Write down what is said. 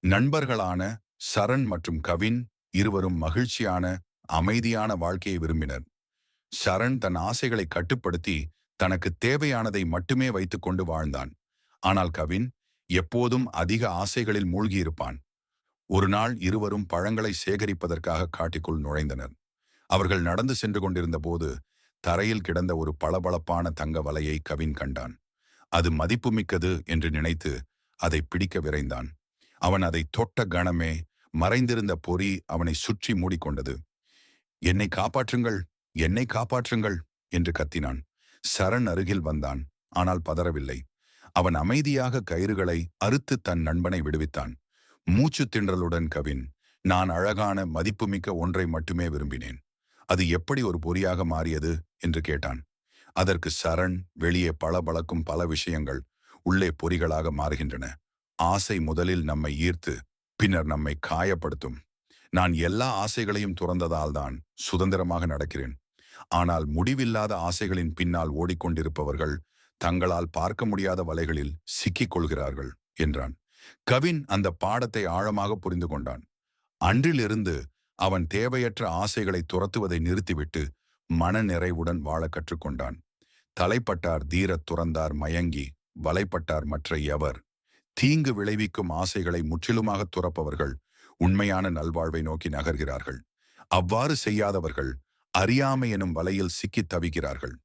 நண்பர்களான சரண் மற்றும் கவின் இருவரும் மகிழ்ச்சியான, அமைதியான வாழ்க்கையை விரும்பினர். சரண் தன் ஆசைகளை கட்டுப்படுத்தி தனக்கு தேவையானதை மட்டுமே வைத்துக்கொண்டு வாழ்ந்தான். ஆனால் கவின் எப்போதும் அதிக ஆசைகளில் மூழ்கியிருப்பான். ஒரு நாள் இருவரும் பழங்களை சேகரிப்பதற்காக காட்டிக்குள் நுழைந்தனர். அவர்கள் நடந்து சென்று கொண்டிருந்த போது தரையில் கிடந்த ஒரு பளபளப்பான தங்க வலையை கவின் கண்டான். அது மதிப்புமிக்கது என்று நினைத்து அதை பிடிக்க விரைந்தான். அவன் அதை தொட்ட கணமே மறைந்திருந்த பொறி அவனை சுற்றி மூடிக்கொண்டது. என்னை காப்பாற்றுங்கள், என்னை காப்பாற்றுங்கள் என்று கத்தினான். சரண் அருகில் வந்தான். ஆனால் பதறவில்லை. அவன் அமைதியாக கயிறுகளை அறுத்து தன் நண்பனை விடுவித்தான். மூச்சு திணறலுடன் கவின், நான் அழகான மதிப்புமிக்க ஒன்றை மட்டுமே விரும்பினேன். அது எப்படி ஒரு பொறியாக மாறியது என்று கேட்டான். அதற்கு சரண், வெளியே பளபளக்கும் பல விஷயங்கள் உள்ளே பொறிகளாக மாறுகின்றன. ஆசை முதலில் நம்மை ஈர்த்து பின்னர் நம்மை காயப்படுத்தும். நான் எல்லா ஆசைகளையும் துறந்ததால் தான் சுதந்திரமாக நடக்கிறேன். ஆனால் முடிவில்லாத ஆசைகளின் பின்னால் ஓடிக்கொண்டிருப்பவர்கள் தங்களால் பார்க்க முடியாத வலைகளில் சிக்கிக் கொள்கிறார்கள் என்றான். கவின் அந்த பாடத்தை ஆழமாக புரிந்து கொண்டான். அன்றிலிருந்து அவன் தேவையற்ற ஆசைகளை துரத்துவதை நிறுத்திவிட்டு மன நிறைவுடன் வாழ கற்றுக்கொண்டான். தலைப்பட்டார் தீரத் துறந்தார் மயங்கி, வலைப்பட்டார் மற்ற எவர். தீங்கு விளைவிக்கும் ஆசைகளை முற்றிலுமாக துறப்பவர்கள் உண்மையான நல்வாழ்வை நோக்கி நகர்கிறார்கள். அவ்வாறு செய்யாதவர்கள் அறியாமை எனும் வலையில் சிக்கித் தவிக்கிறார்கள்.